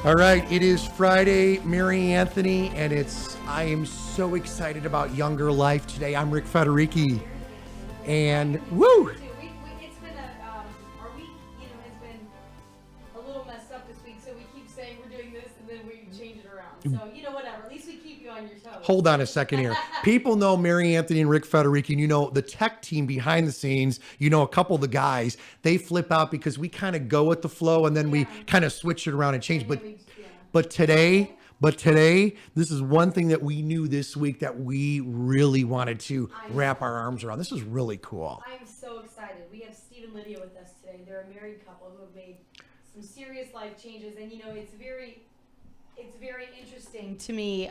All right, it is Friday, Mary Anthony, and I am so excited about Younger Life today. I'm Rick Federici, and woo! It's been our week, has been a little messed up this week, so we keep saying we're doing this, and then we change it around. So, whatever. At least we keep you on your toes. Hold on a second here. People know Mary Anthony and Rick Federici, and you know the tech team behind the scenes, a couple of the guys, they flip out because we kind of go with the flow, and then we kind of switch it around and change. But today, this is one thing that we knew this week that we really wanted to wrap our arms around. This is really cool. I'm so excited. We have Steve and Lydia with us today. They're a married couple who have made some serious life changes, and it's very interesting to me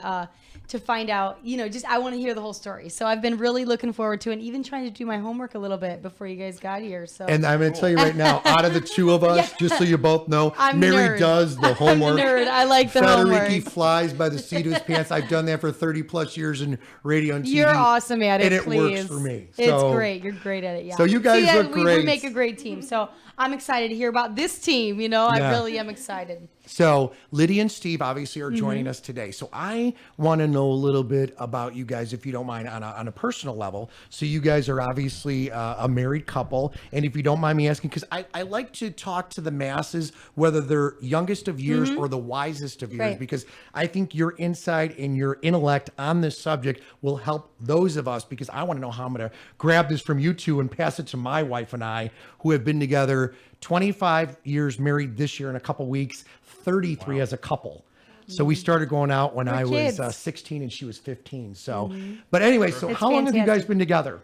to find out, I want to hear the whole story. So I've been really looking forward to it, and even trying to do my homework a little bit before you guys got here. So, and I'm going to tell you right now, out of the two of us, just so you both know, Mary does the homework. I'm nerd. I like the homework. Federici flies by the seat of his pants. I've done that for 30 plus years in radio and TV. You're awesome at it, and it please. works for me. It's great. You're great at it. Yeah. So you guys look great. We make a great team. So I'm excited to hear about this team. I really am excited. So Lydia and Steve obviously are joining us today. So I want to know a little bit about you guys, if you don't mind, on a personal level. So you guys are obviously a married couple. And if you don't mind me asking, because I like to talk to the masses, whether they're youngest of years or the wisest of years, because I think your insight and your intellect on this subject will help those of us, because I want to know how I'm going to grab this from you two and pass it to my wife and I, who have been together 25 years, married this year in a couple weeks, 33 as a couple. So we started going out when I was 16 and she was 15. So, but anyway, so it's how long have you guys fantastic. been together?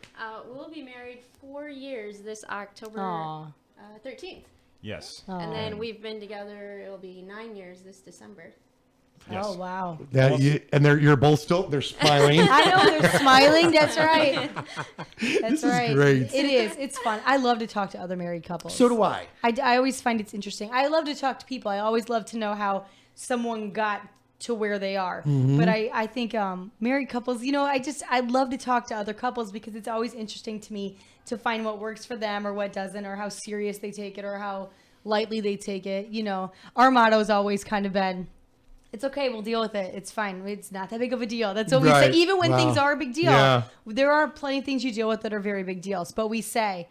We'll be married 4 years this October 13th. Yes. And then we've been together, it'll be 9 years this December. Yes. Oh, wow. You're both still, they're smiling. I know, they're smiling. That's right. This is great. It is. It's fun. I love to talk to other married couples. So do I. I always find it's interesting. I love to talk to people. I always love to know how someone got to where they are. But I think married couples, I love to talk to other couples, because it's always interesting to me to find what works for them or what doesn't, or how serious they take it or how lightly they take it. Our motto has always kind of been, it's okay, we'll deal with it. It's fine. It's not that big of a deal. That's what we say. Even when things are a big deal, there are plenty of things you deal with that are very big deals. But we say,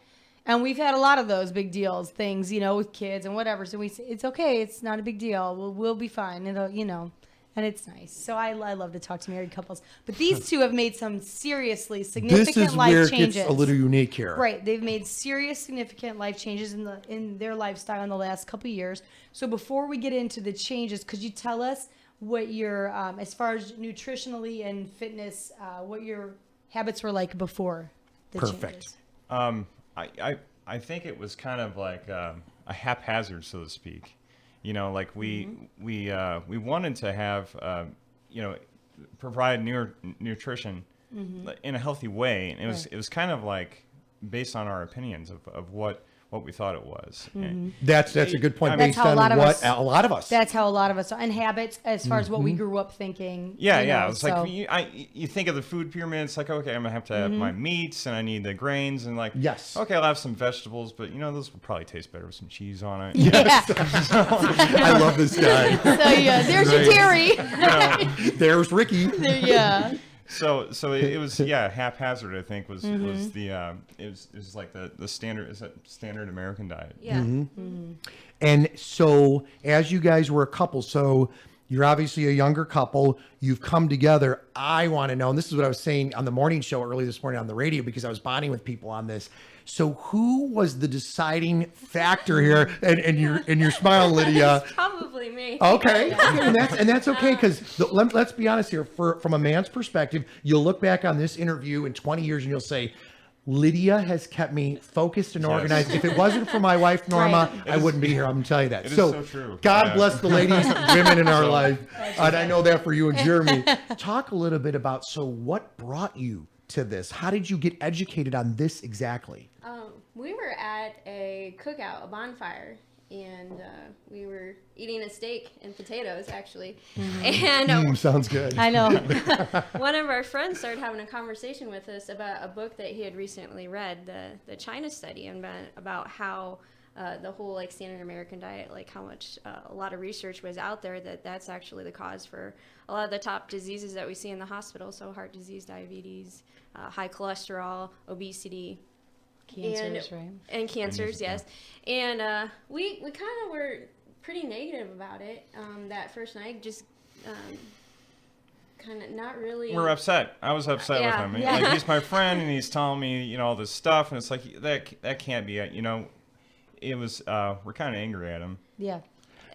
and we've had a lot of those big deals, things, with kids and whatever. So we say, it's okay. It's not a big deal. We'll be fine. And it's nice. So I love to talk to married couples. But these two have made some seriously significant life changes. This is where it gets a little unique here. Right. They've made serious, significant life changes in their lifestyle in the last couple of years. So before we get into the changes, could you tell us what your, as far as nutritionally and fitness, what your habits were like before the changes? I think it was kind of like a haphazard, so to speak. We wanted to have provide nutrition in a healthy way, and it was kind of like based on our opinions of what we thought it was. That's a good point. That's based how on a lot of us. That's how a lot of us are. And habits, as far as what we grew up thinking. It's like you think of the food pyramid. It's like, okay, I'm gonna have to have my meats, and I need the grains, and okay, I'll have some vegetables, but those will probably taste better with some cheese on it. Yeah. I love this guy. So there's your dairy. There's Ricky. So it was haphazard. I think was the it was like the standard American diet. Yeah. And so as you guys were a couple, so you're obviously a younger couple, you've come together. I want to know, and this is what I was saying on the morning show early this morning on the radio, because I was bonding with people on this. So who was the deciding factor here? And you're smiling, Lydia. It's probably me. Okay. And that's okay, because let's be honest here. From a man's perspective, you'll look back on this interview in 20 years and you'll say, Lydia has kept me focused and organized. If it wasn't for my wife, Norma, I wouldn't be here. I'm going to tell you that. It is so true. God bless the ladies, women in our life. And I know that for you and Jeremy. Talk a little bit about, what brought you to this? How did you get educated on this exactly? We were at a cookout, a bonfire, and we were eating a steak and potatoes, actually. And sounds good. I know. one of our friends started having a conversation with us about a book that he had recently read, the China study, and about how the whole like standard American diet, like how much a lot of research was out there that's actually the cause for a lot of the top diseases that we see in the hospital. So heart disease, diabetes, high cholesterol, obesity. Cancers, right? And cancers, yes. And we kind of were pretty negative about it that first night, just kind of not really. We're upset. I was upset Yeah. with him. Yeah. Like, he's my friend, and he's telling me, all this stuff, and it's like that can't be it. It was we're kind of angry at him. Yeah.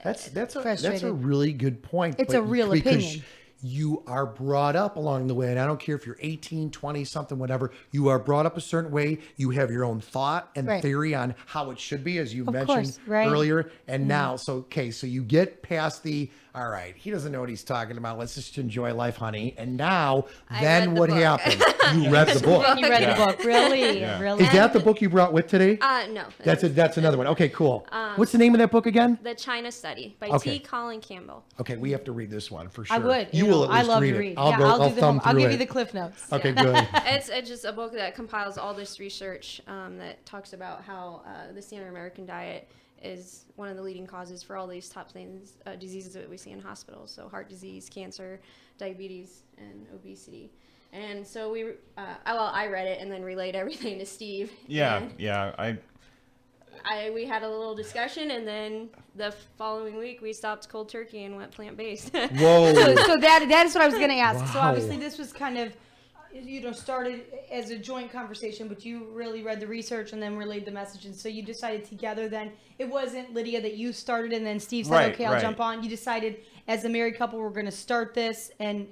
That's a Frustrated. really good point. It's a real because opinion. You are brought up along the way, and I don't care if you're 18, 20, something, whatever. You are brought up a certain way. You have your own thought and Right. theory on how it should be, as you Of mentioned course, right. earlier. And now, so you get past the, all right, he doesn't know what he's talking about. Let's just enjoy life, honey. And now, I then read the what book. happened? You read the book. You read Yeah. the book, really, Yeah. really. Is that the book you brought with today? No. That's another one. Okay, cool. What's the name of that book again? The China Study by Okay. T. Colin Campbell. Okay, we have to read this one for sure. I would. You will at I least love read to it. read. I'll yeah, go. I'll I'll do the thumb I'll through give it. you the cliff notes. Okay, good. It's just a book that compiles all this research that talks about how the standard American diet is one of the leading causes for all these top things, diseases that we see in hospitals. So heart disease, cancer, diabetes, and obesity. And so I read it and then relayed everything to Steve. Yeah, And yeah. we had a little discussion, and then the following week we stopped cold turkey and went plant-based. Whoa. So that is what I was going to ask. So Wow. obviously this was kind of, started as a joint conversation, but you really read the research and then relayed the message. And so you decided together then, it wasn't Lydia that you started and then Steve said, Right, okay, I'll right. jump on. You decided as a married couple, we're going to start this and,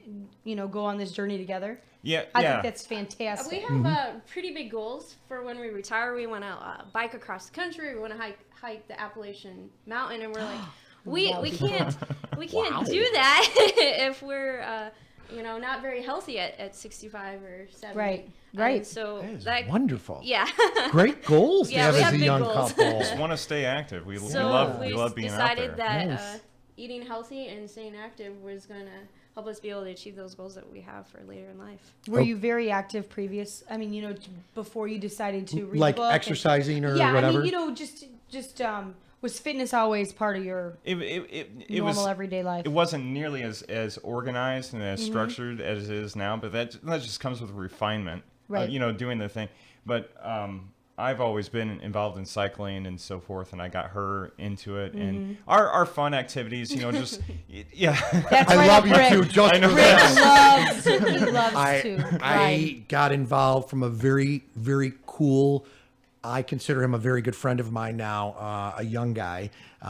go on this journey together. Yeah, I yeah. think that's fantastic. We have pretty big goals for when we retire. We want to bike across the country. We want to hike the Appalachian Mountain, and we're like, we can't Wow. do that if we're not very healthy at 65 or 70. Right, right. And so That is wonderful. yeah. Great goals to Yeah, have we as have a big young goals. couple. Just want to stay active. We So love we being out decided there. that Yes. eating healthy and staying active was going to help us be able to achieve those goals that we have for later in life. Were you very active previous? I mean, before you decided to read Like the book and- exercising or yeah, whatever? I mean, just was fitness always part of your It normal was everyday life? it wasn't nearly as organized and as structured as it is now, but that just comes with refinement. Right. Doing the thing. But I've always been involved in cycling and so forth, and I got her into it. And our fun activities, just yeah. That's I right love up you Rick. too, just I know for Rick that. loves to ride. I got involved from a very, very cool, I consider him a very good friend of mine now, a young guy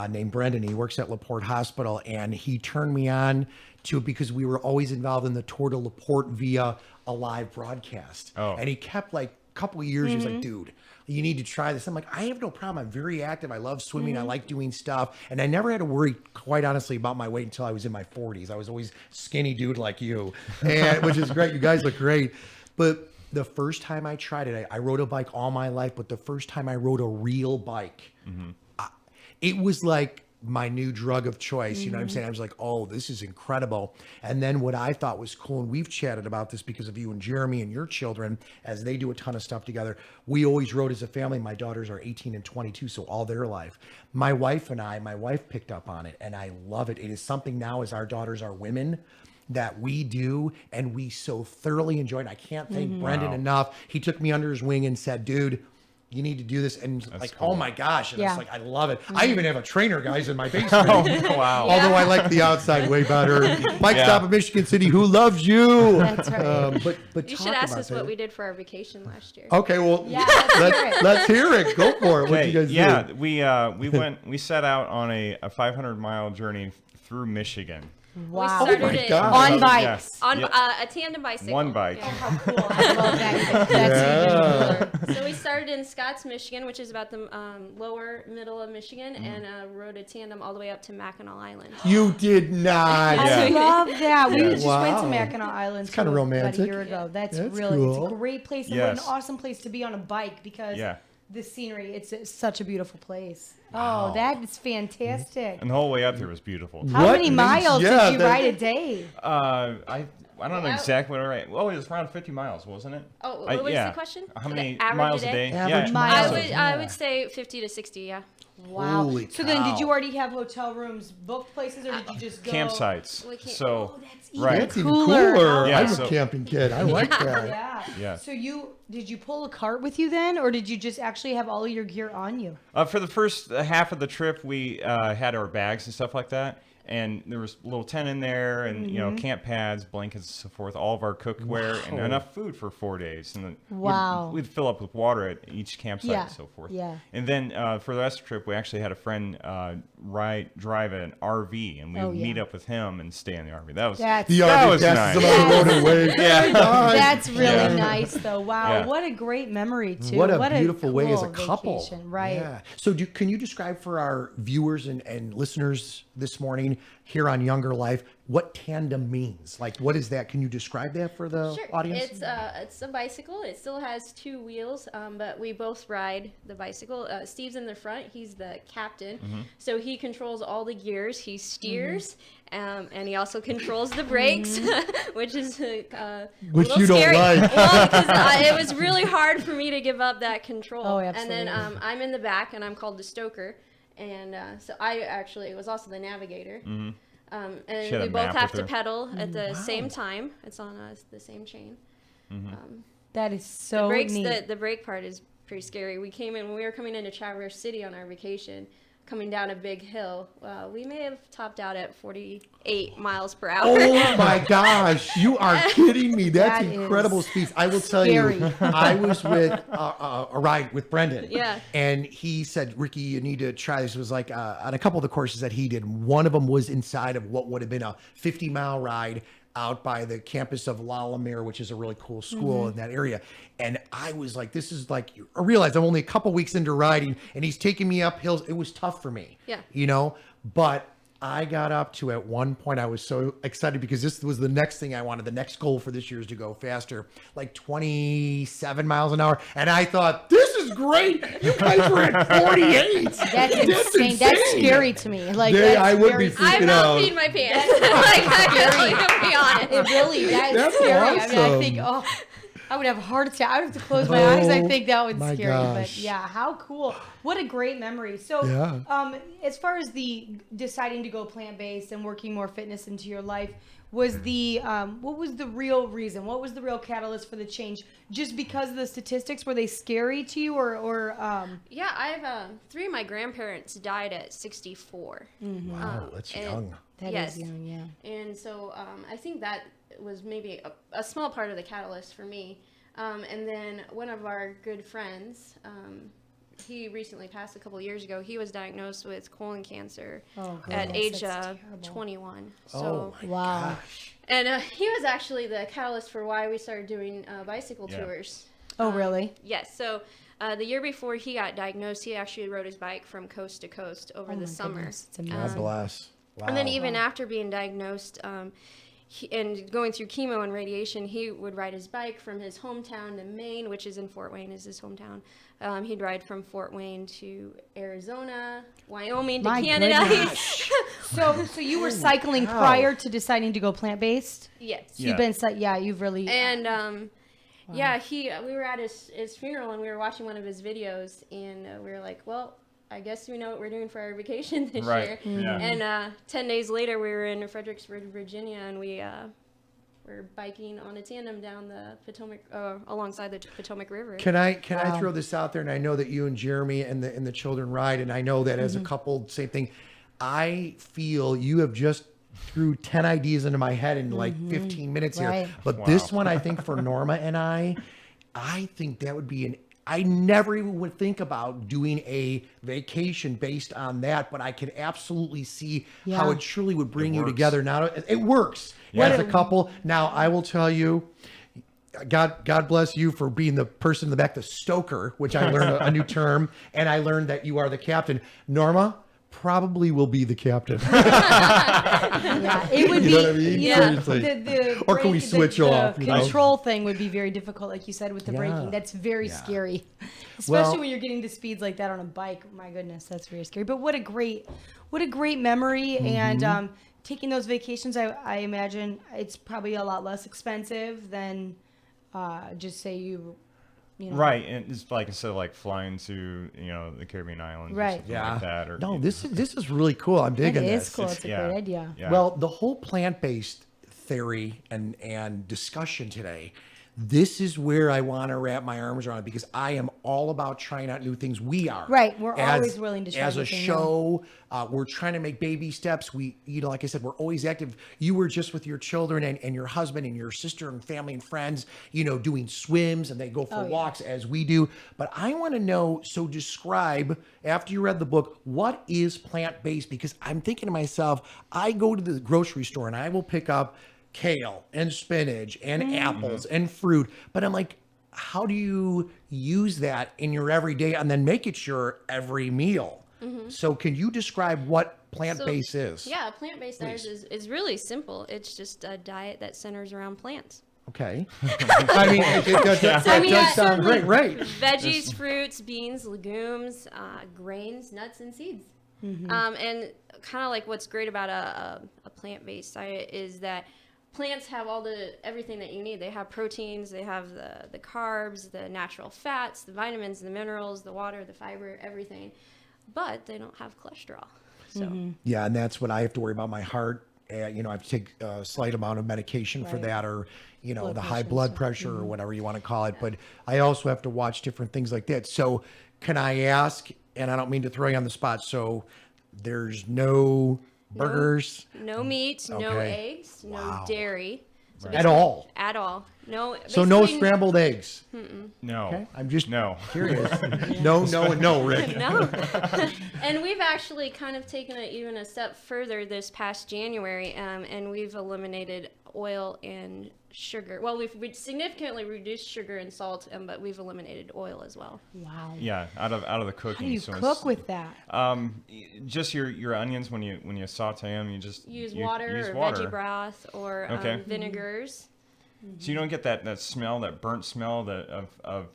named Brendan. He works at LaPorte Hospital, and he turned me on to it because we were always involved in the Tour de LaPorte via a live broadcast. Oh. And he kept like a couple of years, he was like, dude, you need to try this. I'm like, I have no problem. I'm very active. I love swimming. I like doing stuff. And I never had to worry, quite honestly, about my weight until I was in my 40s. I was always skinny dude like you, and which is great. You guys look great. But the first time I tried it, I rode a bike all my life, but the first time I rode a real bike, it was like my new drug of choice. You know what I'm saying? I was like, oh, this is incredible. And then what I thought was cool, and we've chatted about this because of you and Jeremy and your children, as they do a ton of stuff together. We always rode as a family. My daughters are 18 and 22, so all their life. My wife picked up on it, and I love it. It is something now, as our daughters are women, that we do, and we so thoroughly enjoy it. I can't thank Brendan Wow. enough. He took me under his wing and said, dude, you need to do this. And like, cool. oh my gosh. And Yeah. it's like, I love it. I even have a trainer, guys, in my basement. Wow. Although I like the outside way better. Bike Yeah. stop in Michigan City. Who loves you? That's right. But You talk should ask about us that. what we did for our vacation last year. Okay, well, Yeah, let's hear it. let's hear it. Go for it. What Hey, you guys yeah, do? we set out on a 500-mile journey through Michigan. Wow. We started Oh my it God. On Yeah. bikes. on Yeah. a tandem bicycle. One bike. Oh, how cool. I love that. That's even cooler. So we started in Scotts, Michigan, which is about the lower middle of Michigan, and rode a tandem all the way up to Mackinac Island. You did not. I Yeah. love that. We Yeah. just went to Wow. Mackinac Island It's kinda about romantic. a year ago. That's That's really cool. it's a great place and Yes. what an awesome place to be on a bike because Yeah. the scenery. It's such a beautiful place. Wow. Oh, that is fantastic. And the whole way up there was beautiful. How What many makes- miles yeah, did you that- ride a day? I don't know exactly what I rate. Well, it was around 50 miles, wasn't it? Oh, I- what was yeah. the question? How many Average miles a a day? day? Average yeah. miles. I Yeah. would say 50 to 60. Yeah. Wow. Holy So then, did cow. you already have hotel rooms booked places, or did you just go? Campsites. We can't- So, That's even right. That's even cooler. cooler. Yeah, I'm so- a camping kid. I like that. Yeah. Yeah. So did you pull a cart with you then, or did you just actually have all of your gear on you? For the first half of the trip, we had our bags and stuff like that. And there was a little tent in there and, camp pads, blankets, and so forth, all of our cookware, and Wow. enough food for 4 days. And then Wow. we'd fill up with water at each campsite Yeah, and so forth. yeah. And then for the rest of the trip, we actually had a friend drive an RV, and we Oh, would yeah. meet up with him and stay in the RV. That was That's The That RV was passes nice. them on the road and waves. Yeah. That's really Yeah. nice, though. Wow, Yeah. what a great memory too. What a beautiful way as a cool couple. vacation, right? Yeah. So can you describe for our viewers and listeners this morning here on Younger Life what tandem means? Like, what is that? Can you describe that for the Sure. audience? It's a bicycle. It still has 2 wheels, but we both ride the bicycle. Steve's in the front. He's the captain, so he controls all the gears. He steers, and he also controls the brakes, which is a Which little you don't scary. like. Well, because it was really hard for me to give up that control. Oh, And then absolutely. I'm in the back, and I'm called the stoker, and so I actually was also the navigator. She And had a we both map have with to her. pedal at the same time. It's on the same chain. That is so Brakes, neat. the brake part is pretty scary. We were coming into Traverse City on our vacation, coming down a big hill. We may have topped out at 48 miles per hour. Oh my gosh, you are kidding me. That's That incredible is speeds. I will tell you, scary. I was with a ride with Brendan. Yeah. And he said, Ricky, you need to try this. It was like on a couple of the courses that he did. One of them was inside of what would have been a 50-mile ride out by the campus of Lalamere, which is a really cool school in that area. And I was like, this is like, I realized I'm only a couple weeks into riding and he's taking me up hills. It was tough for me. Yeah. But I got up to, at one point, I was so excited because this was the next thing I wanted. The next goal for this year is to go faster, like 27 miles an hour. And I thought, this is great. You guys were at 48. That's insane. That's scary to me. Like, Yeah, that's I would very be scary. I freaking about out. peed my pants. Like, I'm be honest. It really, that's That's scary. I mean, I awesome. think, I would have a heart attack. I would have to close my eyes. I Oh, think that would my scare me. But gosh. yeah, how cool. What a great memory. So, Yeah. as far as the deciding to go plant-based and working more fitness into your life, was the, what was the real reason? What was the real catalyst for the change? Just because of the statistics, were they scary to you or Yeah, I've 3 of my grandparents died at 64. Wow, that's and- young. that is Yes. young, yeah. And so I think that was maybe a small part of the catalyst for me. And then one of our good friends, he recently passed a couple years ago. He was diagnosed with colon cancer Oh, at goodness, age that's terrible. 21. Oh So, my Wow. gosh. and he was actually the catalyst for why we started doing bicycle Yeah. tours. Oh, really? Yes. So the year before he got diagnosed, he actually rode his bike from coast to coast over Oh the my summer. goodness, it's amazing. God bless. Wow. And then even after being diagnosed and going through chemo and radiation, he would ride his bike from his hometown to Maine, which is in Fort Wayne, is his hometown. He'd ride from Fort Wayne to Arizona, Wyoming to My Canada. goodness. So you were cycling cow. prior to deciding to go plant-based? Yes. So you've been, you've really. And yeah, we were at his funeral and we were watching one of his videos and we were like, well, I guess we know what we're doing for our vacation this Right. year. Yeah. And 10 days later, we were in Fredericksburg, Virginia, and we were biking on a tandem down the Potomac, alongside the Potomac River. Can I Wow. throw this out there? And I know that you and Jeremy and the children ride, and I know that as a couple, same thing. I feel you have just threw 10 ideas into my head in like 15 minutes Right. here. But Wow. this one, I think for Norma and I think that would be I never even would think about doing a vacation based on that, but I could absolutely see how Yeah. it truly would bring It you works. together. Now it works Yeah. as a couple. Now I will tell you, God bless you for being the person in the back, the stoker, which I learned a new term, and I learned that you are the captain. Norma probably will be the captain. Yeah, it would You be. know what I mean? Yeah, Seriously. the Or can we brake- switch off, The you know? control thing would be very difficult, like you said, with the Yeah. braking. That's very Yeah. scary, especially Well- when you're getting to speeds like that on a bike. My goodness, that's very scary. But what a great memory. Mm-hmm. And taking those vacations, I imagine it's probably a lot less expensive than just say you You know? Right, and it's like instead of like flying to the Caribbean islands, or Right. something Yeah. like that. Or, No, this is really cool. I'm It digging is this. cool. It's a great idea. Yeah. Well, the whole plant-based theory and discussion today, this is where I want to wrap my arms around it because I am all about trying out new things. We are. Right. We're always willing to try as a anything new. show. We're trying to make baby steps. We, like I said, we're always active. You were just with your children and your husband and your sister and family and friends, doing swims and they go for walks as we do. But I want to know, so describe, after you read the book, what is plant-based? Because I'm thinking to myself, I go to the grocery store and I will pick up kale and spinach and apples and fruit. But I'm like, how do you use that in your everyday and then make it your every meal? So can you describe what plant-based is? Yeah, a plant-based diet is really simple. It's just a diet that centers around plants. Okay. I mean, that does sound great, right? Veggies, fruits, beans, legumes, grains, nuts, and seeds. And kind of like what's great about a plant-based diet is that plants have everything that you need. They have proteins, they have the carbs, the natural fats, the vitamins, the minerals, the water, the fiber, everything. But they don't have cholesterol. So Yeah, and that's what I have to worry about. My heart, I have to take a slight amount of medication for that, or the high blood pressure or whatever you want to call it. But I also have to watch different things like that. So can I ask, and I don't mean to throw you on the spot, so there's no burgers no meat, no Okay. eggs, no dairy. So at all? At all. No. So no basically- scrambled eggs? No. Okay, I'm just No. curious. No, and no, Rick. No. And we've actually kind of taken it even a step further this past January, and we've eliminated oil and sugar. Well, we've significantly reduced sugar and salt, but we've eliminated oil as well. Wow. Yeah, out of the How cooking. do you so cook it's- with that? Just your onions when you saute them, you just Use you water use or water. veggie broth or Okay. vinegars. So you don't get that smell, that burnt smell of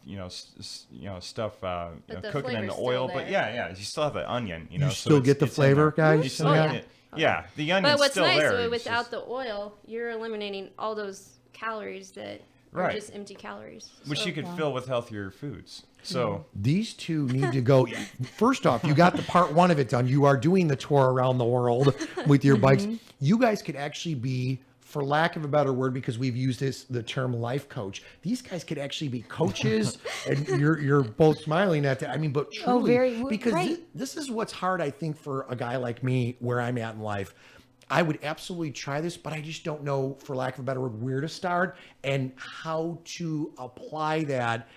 stuff the cooking in the flavor's oil. still But there. yeah, you still have the onion. You so still get the it's in flavor, there. guys? You still Oh, get yeah. it. Yeah, the onion's But what's still nice there. It's without just- the oil, you're eliminating all those calories that are Right. just empty calories. which So- you could fill with healthier foods. So These two need to go. First off, you got the part one of it done. You are doing the tour around the world with your bikes. You guys could actually be, for lack of a better word, because we've used the term life coach. These guys could actually be coaches, and you're both smiling at that. I mean, but truly, because right. this is what's hard, I think, for a guy like me, where I'm at in life. I would absolutely try this, but I just don't know, for lack of a better word, where to start and how to apply that.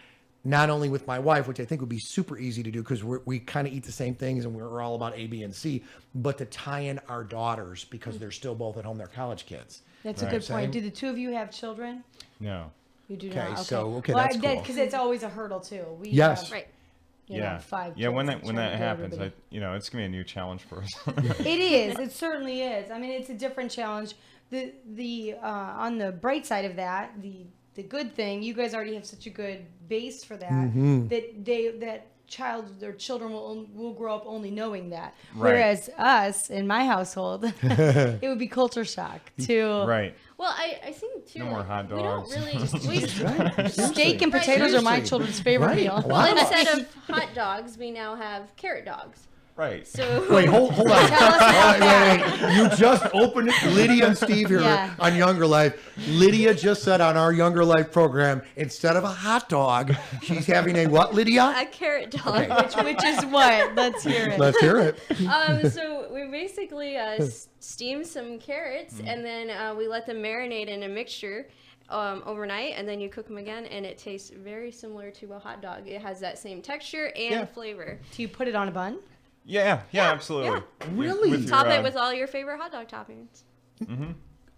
Not only with my wife, which I think would be super easy to do because we kind of eat the same things and we're all about A, B, and C, but to tie in our daughters because they're still both at home, they're college kids. That's a Right. good Same. point. Do the two of you have children? no. You do Okay, not. so, well, that's cool. because it's always a hurdle too. We Yes. have, Right. you know, 5 Yeah, when kids that when trying that to get happens, everybody. it's gonna be a new challenge for us. It is. It certainly is. I mean, it's a different challenge. The on the bright side of that, the good thing, you guys already have such a good base for that that their children will grow up only knowing that. Right. Whereas us in my household, it would be culture shock to Right. Well, I think too. No more hot We don't dogs. really. Right? steak and Right, potatoes are my seriously. children's favorite Right. meal. Wow. Well, instead of hot dogs, we now have carrot dogs. Right. So Wait, hold on. Tell us about Wait. You just opened it. Lydia and Steve here Yeah. on Younger Life. Lydia just said on our Younger Life program, instead of a hot dog, she's having a what, Lydia? a carrot dog. which is what? Let's hear it. Let's hear it. So we basically steam some carrots and then we let them marinate in a mixture overnight, and then you cook them again, and it tastes very similar to a hot dog. It has that same texture and Yeah. flavor. Do you put it on a bun? Yeah, absolutely. Really? With your, Top it with all your favorite hot dog toppings.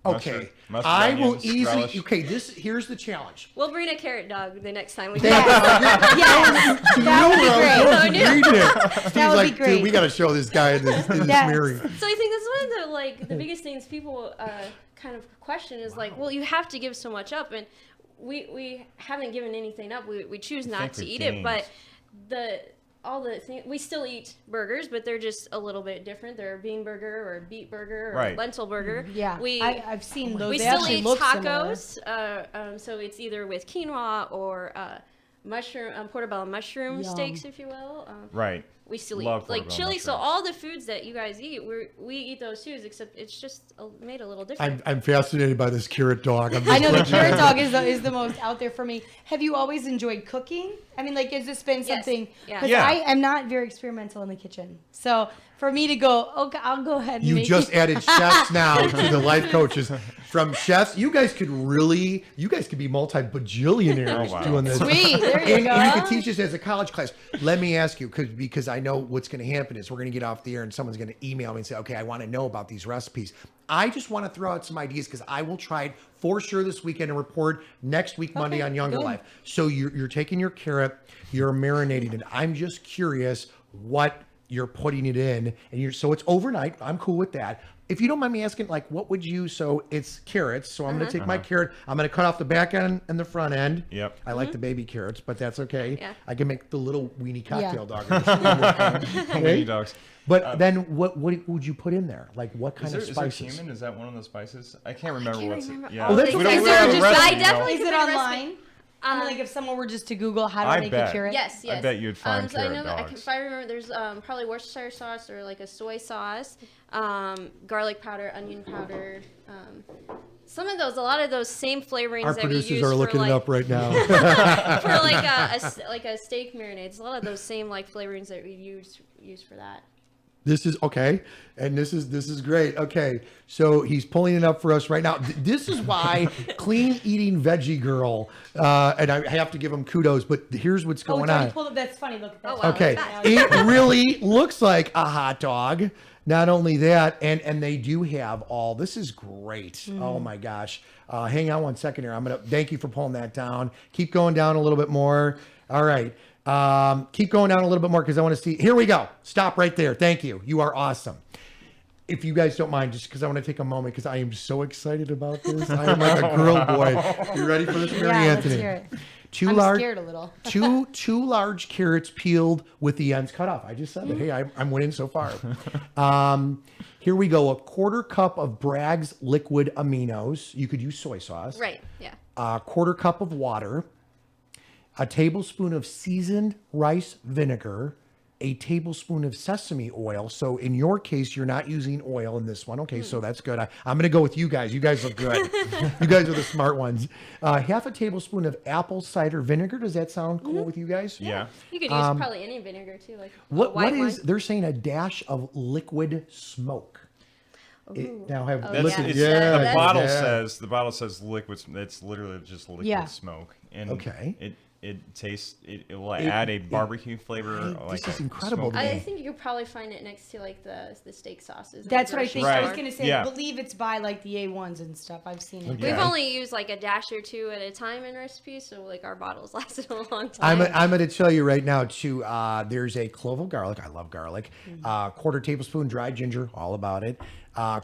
Okay. Mustard, I will onions, easily. relish. Okay, here's the challenge. We'll bring a carrot dog the next time we Yes. go. Yes, You that know would be where I was great. going to read it. Steve's That would like, be great. dude, we got to show this guy in this Yes. mirror. So I think that's one of the biggest things people kind of question is like, well, you have to give so much up, and we haven't given anything up. We choose not think to we've eat gained. it, but all the things we still eat burgers, but they're just a little bit different. They're a bean burger or a beet burger or Right. a lentil burger. Yeah, I've seen those. We They still actually eat look similar. tacos, so it's either with quinoa or mushroom, portobello mushroom Yum. steaks, if you will. Right. We still Love eat like portobello chili. So mushrooms. all the foods that you guys eat, we eat those too, except it's just made a little different. I'm fascinated by this carrot dog. I know the carrot dog is the most out there for me. Have you always enjoyed cooking? I mean, like, has this been Yes. something? Yeah. Because Yeah. I am not very experimental in the kitchen. So for me to go, okay, I'll go ahead and You make just it. added chefs now to the life coaches. From chefs, you guys could be multi-bajillionaires Oh, wow. doing this. Sweet, there you And go. you could teach this as a college class. Let me ask you, because I know what's going to happen is we're going to get off the air and someone's going to email me and say, okay, I want to know about these recipes. I just want to throw out some ideas because I will try it for sure this weekend and report next week, Monday on Younger good. Life. So you're taking your carrot, you're marinating it. I'm just curious what you're putting it in, and so it's overnight. I'm cool with that. If you don't mind me asking, like, what would you? So it's carrots. So I'm going to take my carrot. I'm going to cut off the back end and the front end. Yep. I like the baby carrots, but that's okay. Yeah. I can make the little weenie cocktail dog. Mini dogs. But then what would you put in there? Like what kind Is there, of is there spices? cumin? Is that one of the spices? I can't remember can't what's. remember Yeah. all that's the okay. things. Is there Is a there recipe, I definitely Is could it make a recipe. online? I mean, like if someone were just to Google how to I make bet. a carrot. Yes, yes. I bet you'd find so I carrot know that dogs. if I remember, there's probably Worcestershire sauce or like a soy sauce, garlic powder, onion powder. Some of those, a lot of those same flavorings Our that we producers use are for looking like it up right now. for like a steak marinades. A lot of those same like flavorings that we use for that. This is okay, and this is great. Okay, so he's pulling it up for us right now. This is why clean eating veggie girl, and I have to give him kudos. But here's what's Oh, going it's already on. pulled up. That's funny. Look at that. Oh, wow. Okay, Fast. it really looks like a hot dog. Not only that, and they do have all. This is great. Oh my gosh. Hang on one second here. I'm gonna thank you for pulling that down. Keep going down a little bit more. All right. Keep going down a little bit more because I want to see. Here we go. Stop right there. Thank you. You are awesome. If you guys don't mind, just because I want to take a moment because I am so excited about this. I am like a girl boy. You ready for this, Mary Yeah, let's Anthony? hear it. Two I'm large, scared a little. two large carrots peeled with the ends cut off. I just said that. Hey, I'm winning so far. Here we go. A quarter cup of Bragg's liquid aminos. You could use soy sauce. Right. Yeah. A quarter cup of water. A tablespoon of seasoned rice vinegar. A tablespoon of sesame oil. So in your case, you're not using oil in this one. Okay, so that's good. I'm going to go with you guys. You guys look good. You guys are the smart ones. Half a tablespoon of apple cider vinegar. Does that sound cool with you guys? Yeah. You could use probably any vinegar too, like What white is? wine. They're saying a dash of liquid smoke. Now have Oh, listen. yeah. It's, Yeah, the bottle yeah. says liquid. It's literally just liquid Yeah. smoke. And Okay. It tastes. It will add a barbecue flavor. Hey, like this is a incredible smoke. to me. I think you could probably find it next to like the steak sauces. in That's the what I grocery think. I was Right. gonna say. Yeah. I believe it's by like the A1s and stuff. I've seen it. Okay. We've only used like a dash or two at a time in recipes, so like our bottles lasted a long time. I'm going to tell you right now too. There's a clove of garlic. I love garlic. Quarter tablespoon dried ginger. All about it.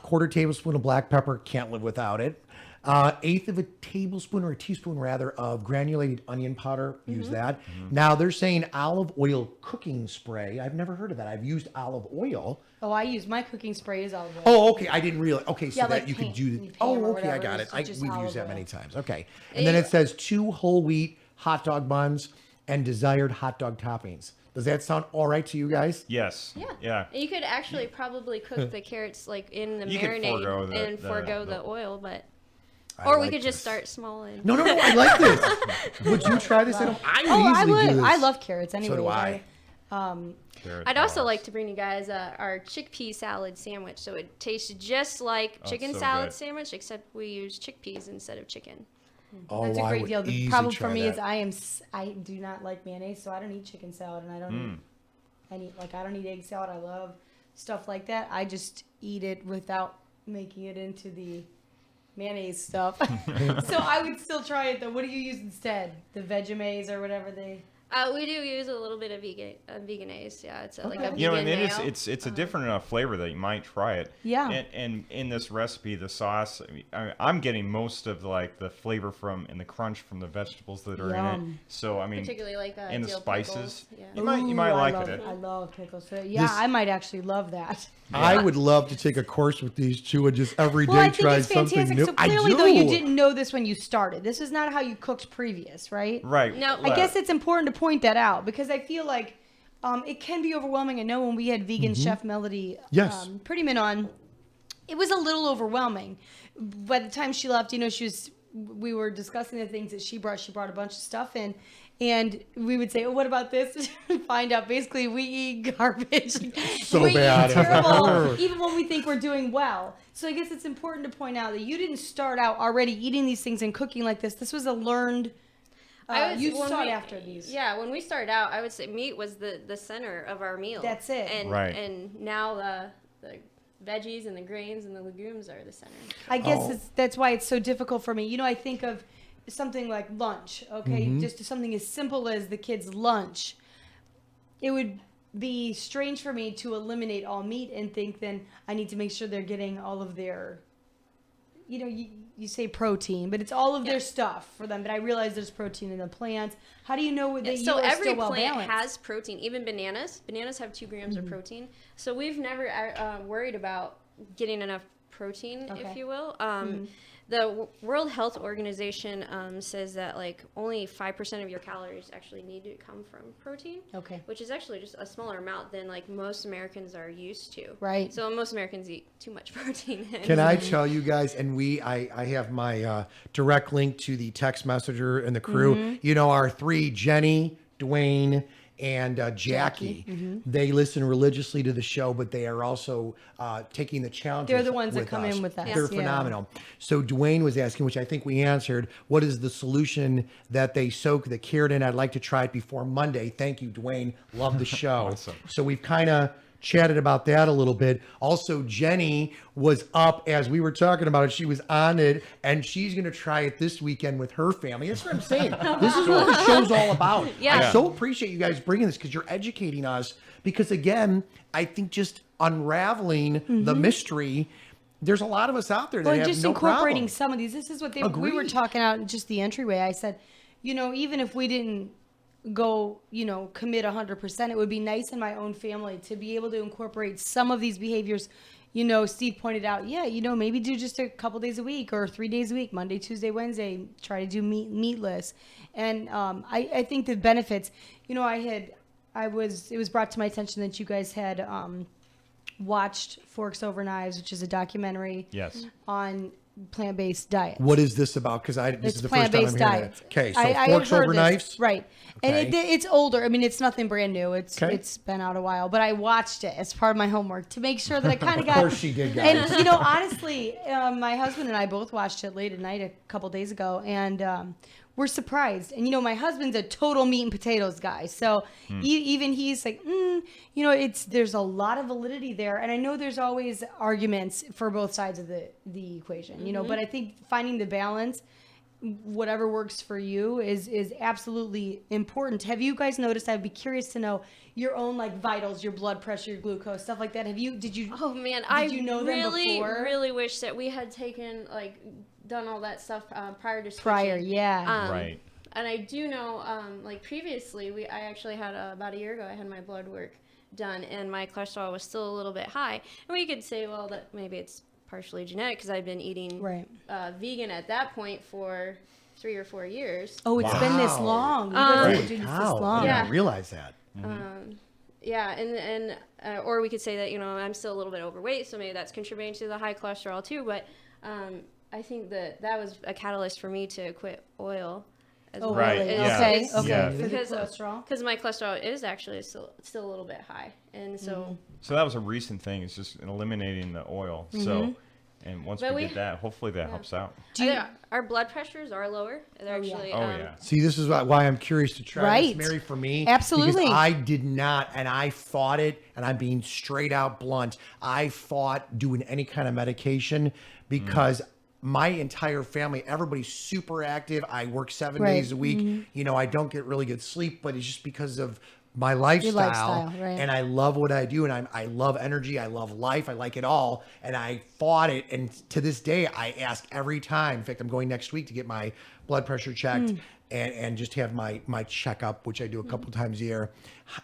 Quarter tablespoon of black pepper. Can't live without it. Eighth of a tablespoon or a teaspoon rather of granulated onion powder. Use that. Now they're saying olive oil cooking spray. I've never heard of that. I've used olive oil. Oh, I use my cooking spray is olive oil. Oh, okay. I didn't realize. Okay, so Yeah, that like you could paint. do. You paint Oh, or okay. I whatever, got it. it's just We've olive used that oil. many times. Okay, and then it says 2 whole wheat hot dog buns and desired hot dog toppings. Does that sound all right to you guys? Yes. Yeah. Yeah. And you could actually probably cook the carrots like in the You could marinade forego the- and the- forego the- the oil, but I or we like could just this. start small and No. I like this. Would you try this at home? I would Oh, I easily do would. this. I love carrots. Anyway, do I. Carrot I'd also dogs. like to bring you guys our chickpea salad sandwich. So it tastes just like Oh, chicken so salad good. sandwich, except we use chickpeas instead of chicken. Oh, That's a I great would deal. The easy problem try for me that. is I do not like mayonnaise, so I don't eat chicken salad, and I don't I don't eat egg salad. I love stuff like that. I just eat it without making it into the mayonnaise stuff. So I would still try it though. What do you use instead? The Vegemese or whatever they. We do use a little bit of veganase. Yeah, it's like a vegan You know, and mayo. it's a different flavor that you might try it. Yeah. And in this recipe, the sauce, I'm getting most of like the flavor and the crunch from the vegetables that are in it. Yum. So I mean, Particularly like and the dill spices, pickles, yeah. you might Ooh, like I love it. I love pickles. So, yeah, This- I might actually love that. I would love to take a course with these two and just every day Well, I think try it's something fantastic. new. So I clearly, do. though, you didn't know this when you started. This is not how you cooked previous, right? Right. No, I guess it's important to point that out because I feel like it can be overwhelming. I know when we had vegan chef Melody Yes. Prettyman on, it was a little overwhelming. By the time she left, we were discussing the things that she brought. She brought a bunch of stuff in. And we would say, "Oh, what about this?" Find out basically we eat garbage. So we bad. eat terrible, even when we think we're doing well. So I guess it's important to point out that you didn't start out already eating these things and cooking like this. This was a learned. You when sought we- after these. Yeah, when we started out, I would say meat was the center of our meal. That's it. And Right. and now the veggies and the grains and the legumes are the center. I guess Oh. that's why it's so difficult for me. I think of something like lunch, okay? Just something as simple as the kids' lunch. It would be strange for me to eliminate all meat and think then I need to make sure they're getting all of their, you say protein, but it's all of their stuff for them. But I realize there's protein in the plants. How do you know that you So are every still well plant balanced? has protein, even bananas. Bananas have 2 grams of protein. So we've never worried about getting enough protein, Okay. if you will. The World Health Organization says that like only 5% of your calories actually need to come from protein. Okay. Which is actually just a smaller amount than like most Americans are used to. Right. So most Americans eat too much protein. Can I tell you guys? And I have my direct link to the text messenger and the crew. Our 3, Jenny, Dwayne, and Jackie. They listen religiously to the show, but they are also taking the challenge. They're the ones that come in with us, They're yeah. phenomenal. So Dwayne was asking, which I think we answered, what is the solution that they soak the carrot in? I'd like to try it before Monday. Thank you, Dwayne. Love the show. Awesome. So we've kind of chatted about that a little bit. Also, Jenny was up as we were talking about it. She was on it, and she's going to try it this weekend with her family. That's what I'm saying. This is what the show's all about. Yeah. I so appreciate you guys bringing this because you're educating us. Because again, I think just unraveling the mystery. There's a lot of us out there that Well, have just no incorporating problem. some of these. This is what we were Agreed. talking out in just the entryway. I said, even if we didn't go, commit 100%, it would be nice in my own family to be able to incorporate some of these behaviors. Steve pointed out, maybe do just a couple days a week or 3 days a week, Monday, Tuesday, Wednesday, try to do meatless. And I think the benefits, it was brought to my attention that you guys had watched Forks Over Knives, which is a documentary Yes. on plant-based diets. What is this about? Because this It's is the first time I'm plant-based hearing diets. it. Okay, so I had Forks heard Over this. Knives? Right? And Okay. it's older. I mean, it's nothing brand new. Okay. It's been out a while, but I watched it as part of my homework to make sure that I kind of got. Of course she did, guys. And honestly, my husband and I both watched it late at night a couple days ago, and we're surprised. And my husband's a total meat and potatoes guy, so even he's like, there's a lot of validity there, and I know there's always arguments for both sides of the equation, but I think finding the balance, whatever works for you, is absolutely important. Have you guys noticed? I'd be curious to know your own vitals, your blood pressure, your glucose, stuff like that. Did you? Oh man, Did you know them really, before? really wish that we had done all that stuff prior to switching. Prior, yeah. Right. And I do know, previously, I actually had about a year ago, I had my blood work done, and my cholesterol was still a little bit high. And we could say, well, that maybe it's partially genetic because I've been eating Right. vegan at that point for 3 or 4 years. Oh, it's been this Wow. long. You guys have been Holy doing this cow. long. I Yeah. didn't realize that. Yeah, and or we could say that I'm still a little bit overweight, so maybe that's contributing to the high cholesterol too. But I think that was a catalyst for me to quit oil. As Oh, well. Right, really? yeah. Okay. It's- Okay. Yeah. For the Because cholesterol. Because my cholesterol is actually still a little bit high, and so So that was a recent thing. It's just eliminating the oil. So, and once But we we- get that, hopefully that helps out. our blood pressures are lower. They're yeah. actually Oh yeah. See, this is why I'm curious to try Right. this, Mary, for me. Absolutely. Because I did not, and I fought it, and I'm being straight out blunt. I fought doing any kind of medication because my entire family, everybody's super active. I work 7 Right. days a week. You know, I don't get really good sleep, but it's just because of my lifestyle, right. and I love what I do, and I love energy, I love life, I like it all, and I fought it, and to this day I ask every time. In fact, I'm going next week to get my blood pressure checked and just have my checkup, which I do a couple times a year.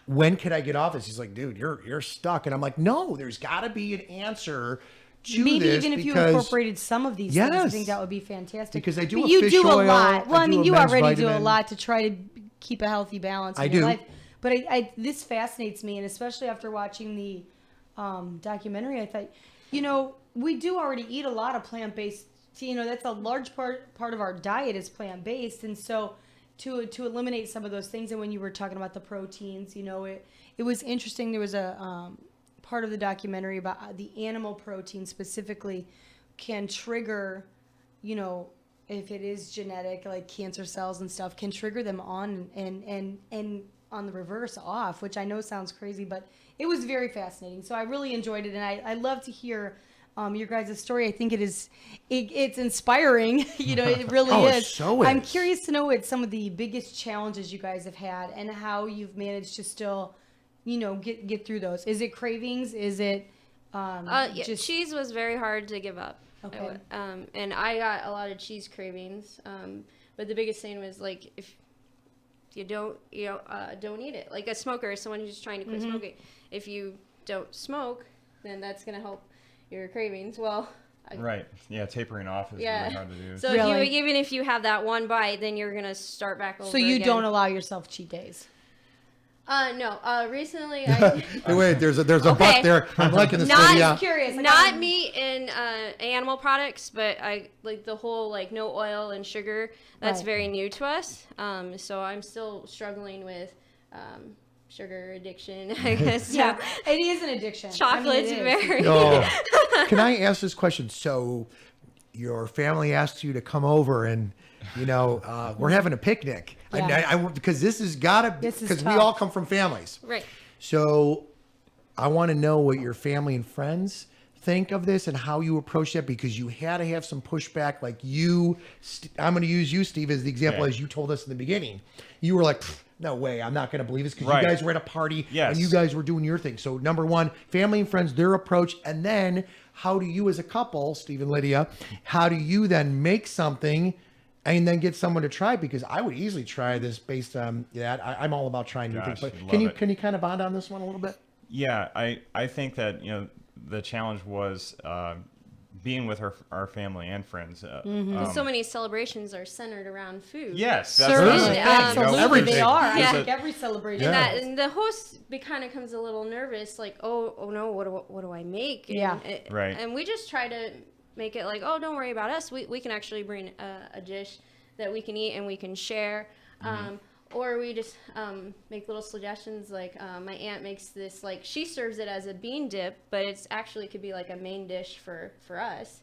When could I get off this? He's like, dude, you're stuck, and I'm like, no, there's got to be an answer to Maybe this, even if you because incorporated some of these things, I Yes. think that would be fantastic. Because I do But a you fish do a oil, lot. Well, I I do mean, a you men's already do a vitamin. lot to try to keep a healthy balance in I your do. life. But this fascinates me, and especially after watching the documentary, I thought, you know, we do already eat a lot of plant-based. You know, that's a large part of our diet is plant-based, and so to eliminate some of those things. And when you were talking about the proteins, you know, it was interesting. There was a part of the documentary about the animal protein specifically can trigger, you know, if it is genetic, like cancer cells and stuff, can trigger them on and on the reverse off, which I know sounds crazy, but it was very fascinating. So I really enjoyed it, and I love to hear your guys' story. I think it's inspiring. You know, it really Oh, it is. so I'm is. curious to know what some of the biggest challenges you guys have had and how you've managed to still, you know, get through those. Is it cravings? Is it just cheese was very hard to give up. Okay. And I got a lot of cheese cravings. But the biggest thing was like if you don't eat it. Like a smoker, someone who's trying to quit smoking. If you don't smoke, then that's gonna help your cravings. Well, Right. Yeah, tapering off is yeah. really hard to do. So Really? even if you have that one bite, then you're gonna start back over. so you again. don't allow yourself cheat days? No. Recently, I Hey, wait, there's a Okay. butt there. I'm liking this Not video. Curious. not meat and animal products, but I like the whole like no oil and sugar. That's Right. very new to us. So I'm still struggling with sugar addiction, I guess. Yeah, it is an addiction. Chocolate's I mean, it is. very. Oh, can I ask this question? So, your family asked you to come over, and you know we're having a picnic. Yeah. I because this has got to This is because we tough. all come from families. Right. So, I want to know what your family and friends think of this and how you approach that, because you had to have some pushback. Like I'm going to use you, Steve, as the example, Okay. as you told us in the beginning. You were like, no way, I'm not going to believe this, because Right. you guys were at a party Yes. and you guys were doing your thing. So number one, family and friends, their approach, and then how do you as a couple, Steve and Lydia, how do you then make something and then get someone to try? Because I would easily try this based on that. I'm all about trying new things. Gosh, But I can love you it. kind of bond on this one a little bit? Yeah, I think that, you know, the challenge was being with our family and friends. So many celebrations are centered around food. Yes, that's Certainly, the thing, absolutely, everything. they are. I Yeah. think every celebration. Yeah. And the host kind of comes a little nervous, like, oh no, what do I make? And Yeah. Right. And we just try to make it like, oh, don't worry about us. We can actually bring a dish that we can eat and we can share. Or we just make little suggestions, like my aunt makes this, like she serves it as a bean dip, but it's actually could be like a main dish for us.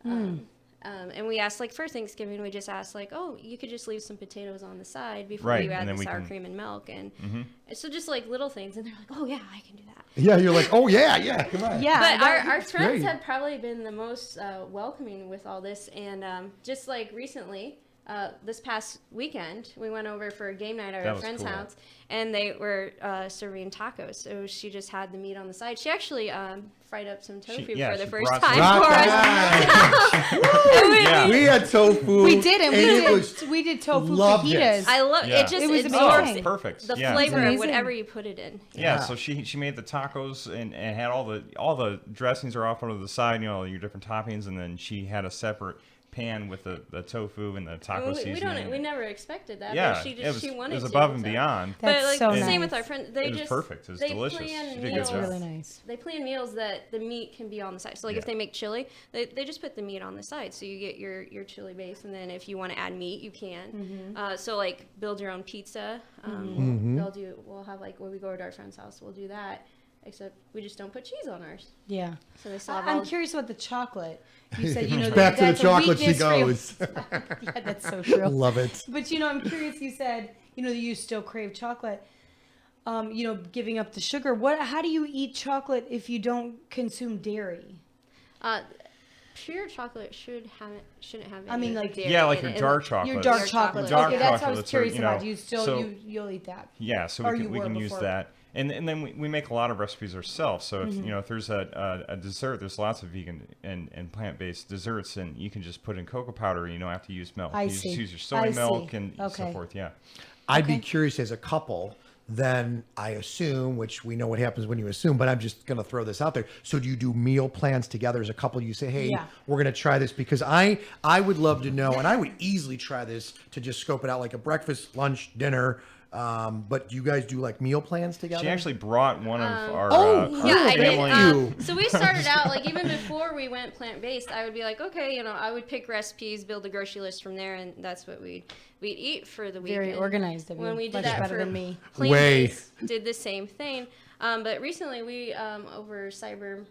And we asked, like for Thanksgiving, we just asked like, oh, you could just leave some potatoes on the side before Right, you add and then the we sour can- cream and milk, and so just like little things, and they're like, oh yeah, I can do that. Yeah, you're like, oh yeah, come on. Yeah, But that- our friends great. have probably been the most welcoming with all this, and just like recently, this past weekend, we went over for a game night at That our was friend's cool. house, and they were serving tacos. So she just had the meat on the side. She actually fried up some tofu yeah, for the she first brought time some- for Rock us. on. Yeah. We had tofu. we did, and it we did tofu loved it. fajitas. I love Yeah. it. Just It was absorbs amazing. Perfect. the Yeah. flavor amazing. of whatever you put it in. Yeah, Yeah. so she made the tacos and had all the dressings are off onto the side, you know, your different toppings, and then she had a separate pan with the tofu and the taco We seasoning. we never expected that. Yeah, but she it was, she wanted it was to, above and so. beyond. But That's like so same nice. with our friends, they It was just perfect. It was they delicious. plan She did a good meals. job. That's really nice. They plan meals that the meat can be on the side. So like if Yeah. they make chili, they just put the meat on the side. So you get your chili base, and then if you want to add meat, you can. So like build your own pizza. We'll have like when we go over to our friend's house, we'll do that. Except we just don't put cheese on ours. Yeah. So they still have I'm all. curious about the chocolate. You said, you know, Back to the that's a chocolate she weakness for you. goes. Yeah, that's so true. Love it. But you know, I'm curious. You said, you know, that you still crave chocolate. You know, giving up the sugar. How do you eat chocolate if you don't consume dairy? Pure chocolate shouldn't have any I mean, like- dairy Yeah, like in your it. dark chocolate. Your dark Dark chocolate. chocolate. Okay, that's what I was chocolates are, curious you know, about. Do you still so- you'll eat that? Yeah, so Or we you can, we were can use before. that. And then we make a lot of recipes ourselves. So Mm-hmm. if there's a dessert, there's lots of vegan and plant-based desserts, and you can just put in cocoa powder. You don't have to use milk. I You see. just use your I soy see. milk and so Okay. forth. Yeah. I'd be Okay. curious as a couple. Then I assume, which we know what happens when you assume, but I'm just going to throw this out there. So do you do meal plans together as a couple? You say, hey, Yeah. we're going to try this because I would love to know, and I would easily try this to just scope it out like a breakfast, lunch, dinner. But do you guys do like meal plans together? She actually brought one of our, Oh, our Yeah, I did. family. So we started out like even before we went plant-based, I would be like, okay, I would pick recipes, build a grocery list from there, and that's what we'd eat for the week. Very And organized of you. When we did Much that better for than me. plant-based, did the same thing. But recently we over Cyber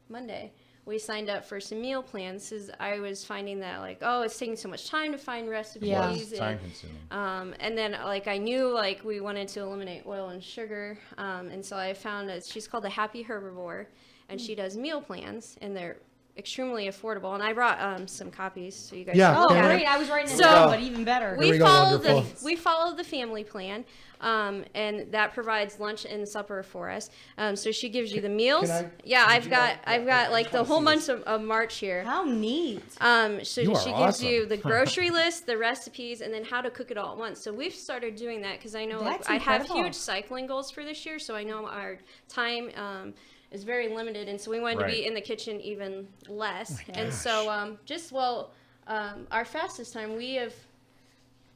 Monday, we signed up for some meal plans because I was finding that like, oh, it's taking so much time to find recipes. Yeah. It's time consuming. And then like I knew like we wanted to eliminate oil and sugar, and so I found she's called the Happy Herbivore, and she does meal plans, and they're extremely affordable. And I brought some copies so you guys. Yeah. can Oh, look at great! them. I was writing it So- down, but even better. we We go, follow wonderful. we follow the family plan, and that provides lunch and supper for us. So she gives you the meals. I- Yeah, would I've you got like- I've yeah, got I like just the wanna whole see month of March here. How neat! So You are she gives awesome. you the grocery list, the recipes, and then how to cook it all at once. So we've started doing that because I know like, That's I have incredible. huge cycling goals for this year. So I know our time is very limited, and so we wanted to Right. be in the kitchen even less. And so our fastest time we have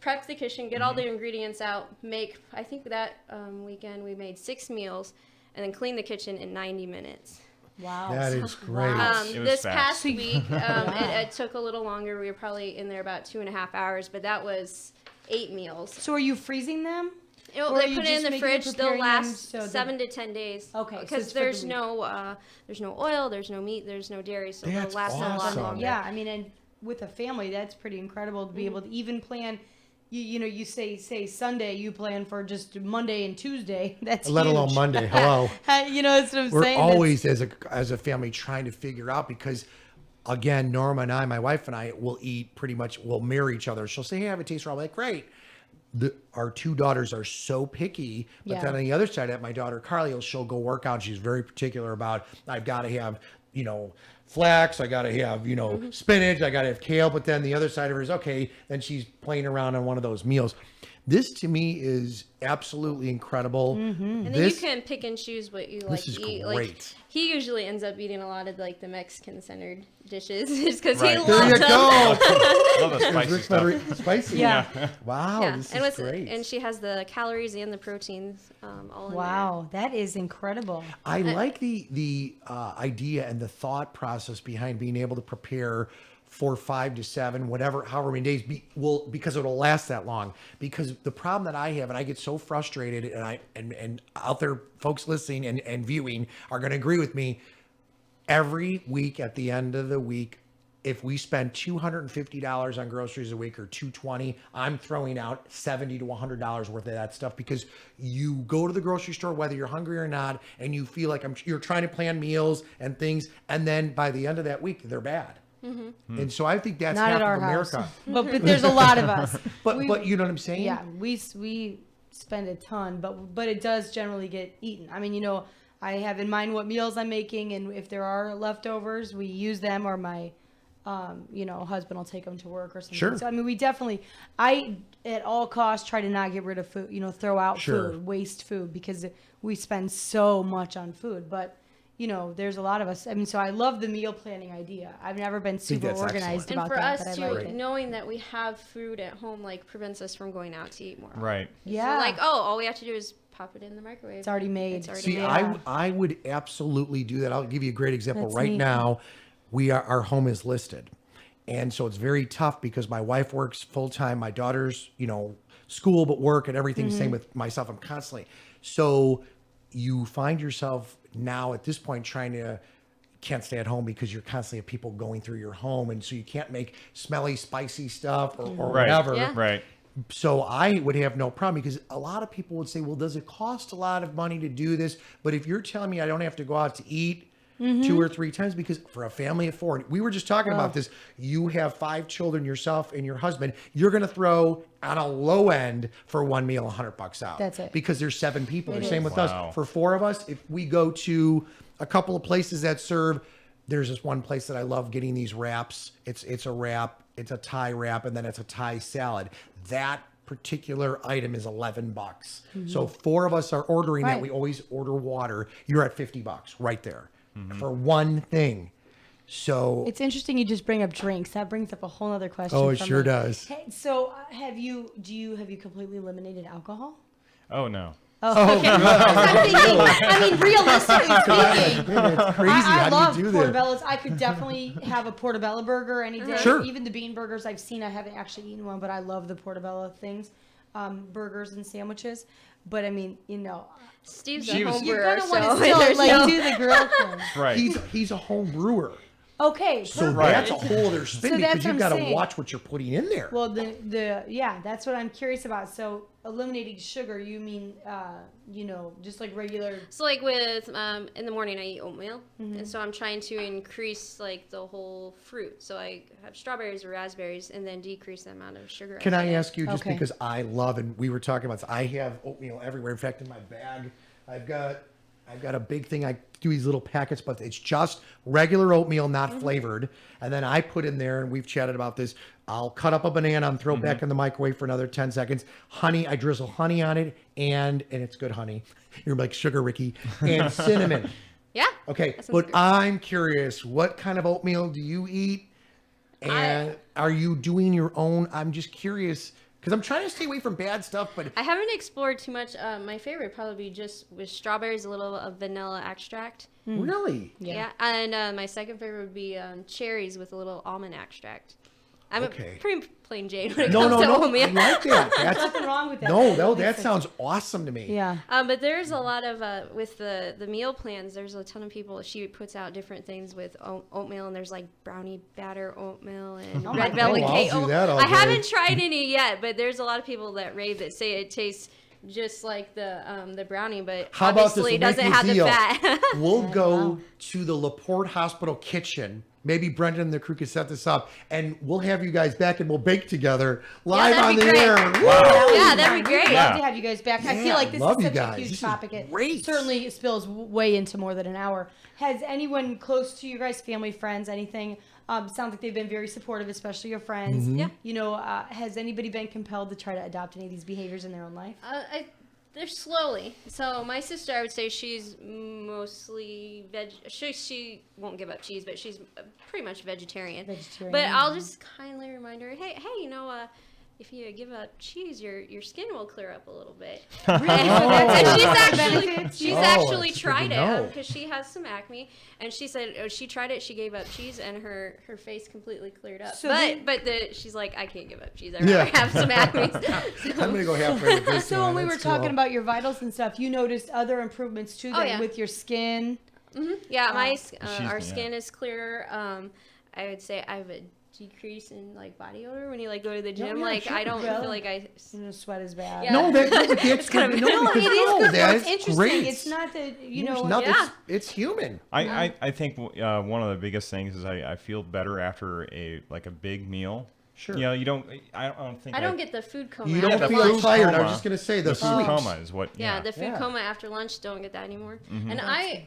prepped the kitchen, get all the ingredients out, make. I think that weekend we made 6 meals, and then clean the kitchen in 90 minutes. Wow. That is great. Wow. It was This fast. past week, it took a little longer. We were probably in there about 2.5 hours, but that was 8 meals. So are you freezing them? They Or are put you it just in the making it fridge. They'll preparing them last so that- 7 to 10 days. Okay, so because it's for the there's week. no oil, there's no meat, there's no dairy, so That's they'll last a lot awesome. longer. Yeah, I mean, and with a family, that's pretty incredible to be able to even plan. You say Sunday, you plan for just Monday and Tuesday. That's Let alone huge. Monday. Hello. That's what I'm We're saying. always as a family trying to figure out because again, Norma and I, my wife and I will eat pretty much, we'll mirror each other. She'll say, hey, have a taste. I'm like, great. Our 2 daughters are so picky, but Yeah. then on the other side, at my daughter Carly, she'll go work out. She's very particular about, I've got to have, flax. I got to have, spinach. I got to have kale. But then the other side of her is, okay, then she's playing around on one of those meals. This to me is absolutely incredible. And then This, you can pick and choose what you like is to eat. great. Like he usually ends up eating a lot of like the Mexican centered dishes just because Right. he There there loves you them. go. Love the spicy Rick stuff. Federer- Spicy. Yeah. Wow, Yeah, this and is with great. and she has the calories and the proteins all in there. Wow, that is incredible. I like the idea and the thought process behind being able to prepare for 5 to 7, however many days, because it'll last that long. Because the problem that I have, and I get so frustrated, and out there, folks listening and viewing are going to agree with me. Every week at the end of the week, if we spend $250 on groceries a week or $220, I'm throwing out $70 to $100 worth of that stuff because you go to the grocery store, whether you're hungry or not, and you feel like you're trying to plan meals and things. And then by the end of that week, they're bad. And so I think that's Not half at our of house, America. but there's a lot of us. But We- you know what I'm saying? Yeah, we spend a ton, but it does generally get eaten. I mean, I have in mind what meals I'm making, and if there are leftovers, we use them, or my husband will take them to work or something. Sure. So I mean, I at all costs try to not get rid of food. Throw out Sure. food, waste food, because we spend so much on food. But there's a lot of us. I mean, so I love the meal planning idea. I've never been super that's organized And about for that, us but too, I like it. knowing that we have food at home like prevents us from going out to eat more. Right. Yeah, So like, all we have to do is pop it in the microwave. it's already made. It's already See, made. Yeah. I would absolutely do that. I'll give you a great example. That's Right neat. now, our home is listed. And so it's very tough because my wife works full time. My daughter's, school, but work and everything. Mm-hmm. Same with myself. I'm constantly. So you find yourself now at this point can't stay at home because you're constantly have people going through your home. And so you can't make smelly, spicy stuff or Right. whatever. Yeah. Right. So I would have no problem because a lot of people would say, well, does it cost a lot of money to do this? But if you're telling me I don't have to go out to eat, 2 or 3 times, because for a family of 4, we were just talking about this. You have 5 children, yourself and your husband. You're going to throw on a low end for one meal $100 out. That's it. Because there's 7 people. It The same is. with Wow. us. For 4 of us, if we go to a couple of places that serve, there's this one place that I love getting these wraps. It's a wrap, it's a Thai wrap, and then it's a Thai salad. That particular item is $11. So 4 of us are ordering that. Right. We always order water. You're at $50 right there for one thing. So It's interesting you just bring up drinks. That brings up a whole other question. Oh, it from sure me. does. Hey, so have you completely eliminated alcohol? Oh no. Oh, okay. I'm thinking, I mean, realistically speaking, it's crazy. I How love do you do that? portobellos. I could definitely have a portobello burger any day. Sure. Even the bean burgers I've seen. I haven't actually eaten one, but I love the portobello things, burgers and sandwiches. But I mean, Steve's She a was- home you're brewer, gonna want so to still there's like no- do the grill thing. Right. He's a home brewer. Okay, So perfect. that's a whole other spin, So that's because what you've I'm got to saying. watch what you're putting in there. Well, yeah, that's what I'm curious about. So eliminating sugar, you mean, just like regular. So like with in the morning I eat oatmeal, Mm-hmm. and so I'm trying to increase like the whole fruit. So I have strawberries or raspberries, and then decrease the amount of sugar. Can put I in. ask you, just Okay. because I love, and we were talking about this, I have oatmeal everywhere. In fact, in my bag, I've got a big thing. I do these little packets, but it's just regular oatmeal, not Mm-hmm. flavored. And then I put in there, and we've chatted about this. I'll cut up a banana and throw it back in the microwave for another 10 seconds. Honey, I drizzle honey on it, and it's good honey. You're like sugar, Ricky, and cinnamon. Yeah. Okay, That sounds but great. I'm curious, what kind of oatmeal do you eat? And are you doing your own? I'm just curious, because I'm trying to stay away from bad stuff, but I haven't explored too much. My favorite would probably be just with strawberries, a little of vanilla extract. really? Yeah. And my second favorite would be cherries with a little almond extract. I'm Okay. a pretty plain Jane when it No, comes no, to no. I oatmeal. like that. That's, Nothing wrong with that. no, that makes sense. sounds awesome to me. Yeah. But there's a lot of with the meal plans. There's a ton of people. She puts out different things with oatmeal, and there's like brownie batter oatmeal and Oh my red God. velvet Oh, I'll cake. do that all I day. haven't tried any yet, but there's a lot of people that rave that say it tastes just like the brownie, but How about this? obviously We'll it doesn't make a have the deal. fat. We'll go to the LaPorte Hospital kitchen. Maybe Brendan and the crew can set this up, and we'll have you guys back, and we'll bake together live that'd on be the great. air. Yeah, Woo! that'd be great. We'd Yeah. love to have you guys back. I Yeah, feel like this love is you such a guys. huge This is topic. It great. certainly spills way into more than an hour. Has anyone close to you guys, family, friends, anything? Sounds like they've been very supportive, especially your friends. Mm-hmm. Yeah. Has anybody been compelled to try to adopt any of these behaviors in their own life? They're slowly. So my sister, I would say she's mostly veg. She won't give up cheese, but she's pretty much vegetarian. Vegetarian, But I'll just kindly remind her, hey, if you give up cheese, your skin will clear up a little bit. And she's Oh, actually that's good tried to know. it because she has some acne, and she said she tried it. She gave up cheese, and her face completely cleared up. So she's like, I can't give up cheese. I Yeah. rather have some acne. I'm gonna go halfway with this. So one. when we were That's talking cool. about your vitals and stuff, you noticed other improvements too, Oh, then yeah. with your skin. Yeah, our yeah. skin is clearer. I would say I have a decrease in like body odor when you like go to the gym. yeah, like sure. I don't Well, feel like I. You know, sweat is bad. Yeah. No, that's kind good. of- No, No, because It is no, good. that It's is interesting. great. It's not that There's nothing- Yeah. it's human. I think one of the biggest things is I feel better after a big meal. Sure. You know, you don't. I don't think. I don't get the food coma. You Yeah, don't the feel food tired. I coma. was just gonna say the the food sleep. coma is what. Yeah, the food Yeah. coma after lunch, don't get that anymore. And I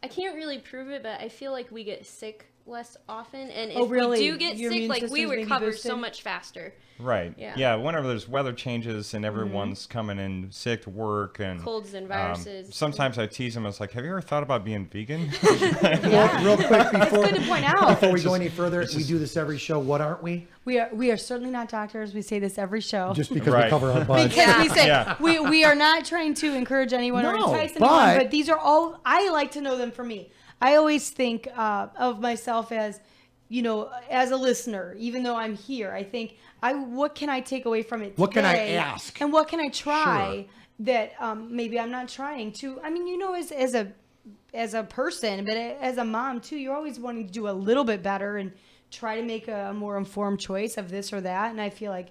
can't really prove it, but I feel like we get sick less often. And if really? we do get Your sick, immune like we system's maybe recover boosted? so much faster. Right. Yeah. Yeah. Whenever there's weather changes and everyone's coming in sick to work and Colds and viruses. sometimes I tease them. I was like, "Have you ever thought about being vegan?" Real quick before Good to point out. before we go any further, we do this every show. What aren't we? We are certainly not doctors. We say this every show. Just because we Right. cover our butts. because we say Yeah. we are not trying to encourage anyone or No, entice anyone, but- but these are all I like to know them for me. I always think of myself as, as a listener, even though I'm here. I think what can I take away from it? What can I today, ask? And what can I try Sure. that maybe I'm not trying to? I mean, as a person, but as a mom too, you're always wanting to do a little bit better and try to make a more informed choice of this or that. And I feel like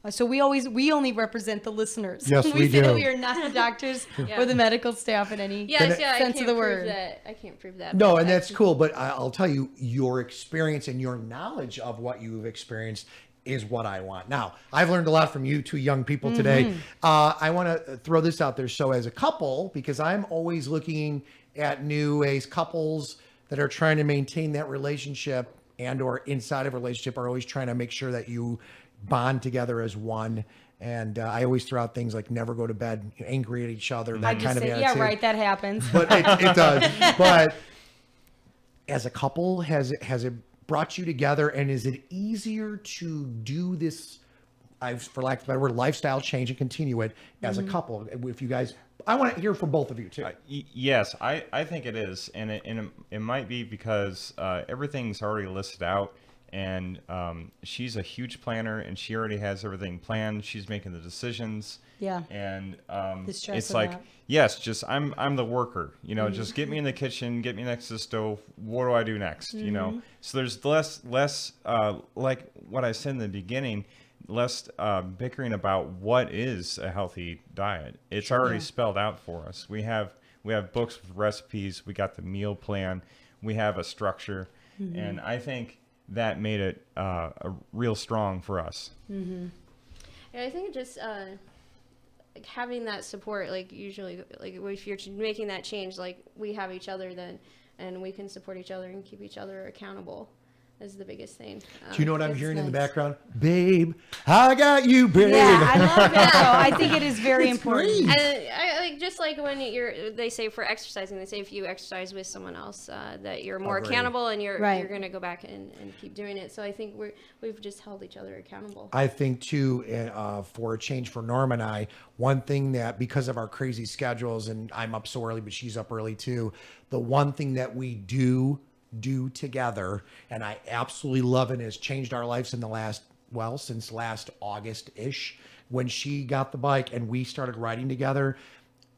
So we only represent the listeners. Yes, we say that do. we are not the doctors Yeah. or the medical staff in any Yes, yeah, sense I of can't the prove word. that. I can't prove that. No, but and I that's can- cool. But I'll tell you, your experience and your knowledge of what you've experienced is what I want. Now, I've learned a lot from you two young people today. I want to throw this out there. So, as a couple, because I'm always looking at new age couples that are trying to maintain that relationship and or inside of a relationship are always trying to make sure that you bond together as one. And I always throw out things like never go to bed angry at each other. That I just kind of say, yeah, attitude. right, that happens. But it does. But as a couple, has it brought you together, and is it easier to do this? For lack of a better word, lifestyle change and continue it as a couple. If you guys, I want to hear from both of you too. Yes, I think it is, and it might be because everything's already listed out, and she's a huge planner, and she already has everything planned. She's making the decisions. Yeah. And The stress it's of like, that. yes, just I'm the worker. You know, just get me in the kitchen, get me next to the stove. What do I do next? You know, so there's less like what I said in the beginning. Less bickering about what is a healthy diet. It's already spelled out for us. We have books with recipes. We got the meal plan. We have a structure, and I think that made it a real strong for us. Yeah, I think just like having that support, like usually, like if you're making that change, like we have each other then, and we can support each other and keep each other accountable. Is the biggest thing. Do you know what I'm That's hearing in the nice. background? Babe, I got you, babe. Yeah, I love that. though. I think it is very important. great. And I like just like when they say for exercising, they say if you exercise with someone else, that you're more Agreed. accountable and you're Right. gonna go back and keep doing it. So I think we've just held each other accountable. I think too, for a change for Norm and I, one thing that because of our crazy schedules, and I'm up so early, but she's up early too. The one thing that we do together, and I absolutely love it, has changed our lives in the since last August-ish, when she got the bike and we started riding together.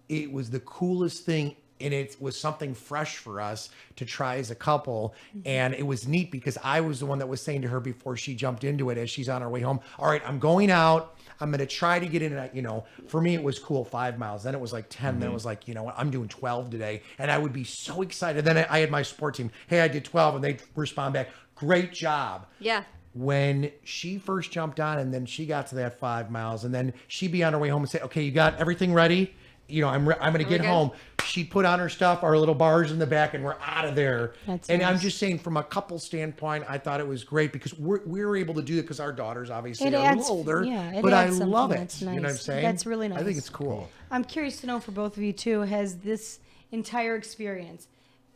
It was the coolest thing, and it was something fresh for us to try as a couple. And it was neat because I was the one that was saying to her before she jumped into it as she's on her way home, all right, I'm going out. I'm going to try to get in. For me, it was cool 5 miles. Then it was like 10. Then it was like, what, I'm doing 12 today. And I would be so excited. Then I had my sport team. Hey, I did 12. And they'd respond back, great job. Yeah. When she first jumped on and then she got to that 5 miles, and then she'd be on her way home and say, okay, you got everything ready? I'm going to get good? home. She'd put on her stuff, our little bars in the back, and we're out of there. That's and I'm nice. just saying, from a couple standpoint, I thought it was great because we're able to do it because our daughters obviously It are a adds- little older. yeah, it but I adds love something it. that's You know what I'm nice. saying? That's really I think nice. it's cool. I'm curious to know for both of you too, has this entire experience,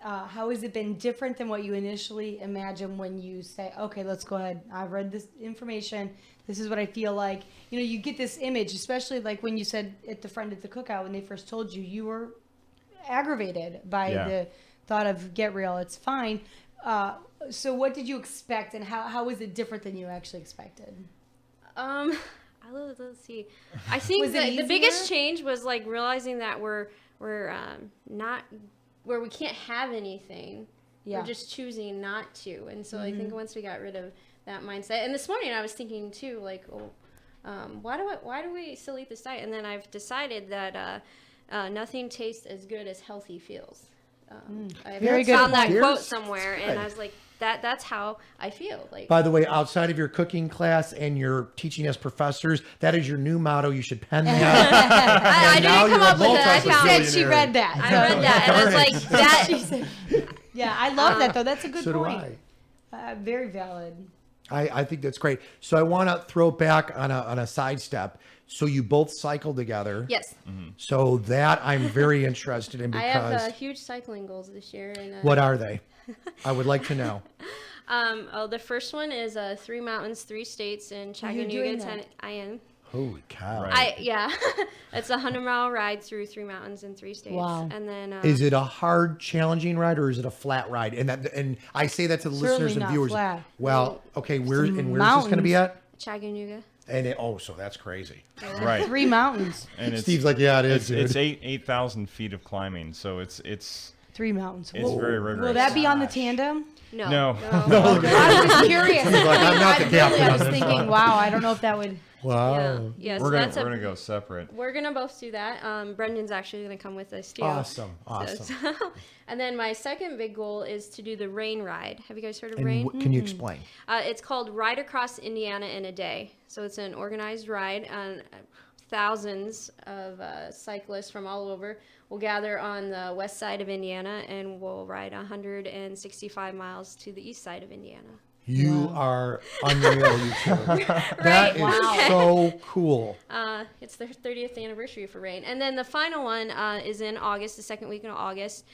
how has it been different than what you initially imagined when you say, okay, let's go ahead. I've read this information. This is what I feel like. You get this image, especially like when you said at the friend at the cookout, when they first told you, you were aggravated by Yeah. the thought of get real. It's fine. So what did you expect, and how was it different than you actually expected? Let's see. I think Was it that the biggest easier? change was like realizing that we're not where we can't have anything. Yeah. We're just choosing not to. And so I think once we got rid of that mindset, and this morning I was thinking too, like, why do we still eat this diet? And then I've decided that nothing tastes as good as healthy feels. I Very good found that point. quote Here's- somewhere, and I was like, that's how I feel. Like, By the way, outside of your cooking class and your teaching as professors, that is your new motto. You should pen that. I now didn't come you're a up with it. I multi-billionaire. found Said she read that. I so- read that, and it's like that. She said- yeah, I love that though. That's a good So do point. Very valid. I think that's great. So I want to throw it back on a sidestep. So you both cycle together. Yes, So that I'm very interested in I because have huge cycling goals this year. And what are they? I would like to know. the first one is 3 mountains, 3 states in doing Chattanooga. that? I am. Holy cow. Right. It's a 100-mile ride through 3 mountains in 3 states. Wow. And then Is it a hard, challenging ride or is it a flat ride? And I say that to the Certainly listeners and not viewers. flat. Well, okay, where's this going to be at? Chattanooga. And so that's crazy. Right. 3 mountains. And it's Steve's like, yeah, it is, dude. it's 8,000 feet of climbing, so it's 3 mountains. It's very rigorous. Will that be on the tandem? No. No. I was just curious. like, I'm not the captain I on was this thinking, one. wow, I don't know if that would. Wow. Yeah, so We're that's gonna go separate. we're gonna both do that. Brendan's actually gonna come with us too. Awesome. And then my second big goal is to do the rain ride. Have you guys heard of And rain? can you explain? It's called Ride Across Indiana in a Day. So it's an organized ride, and thousands of cyclists from all over will gather on the west side of Indiana, and we'll ride 165 miles to the east side of Indiana. You are unreal, you two. That is so cool. It's the 30th anniversary for Rain. And then the final one is in August, the second week in August.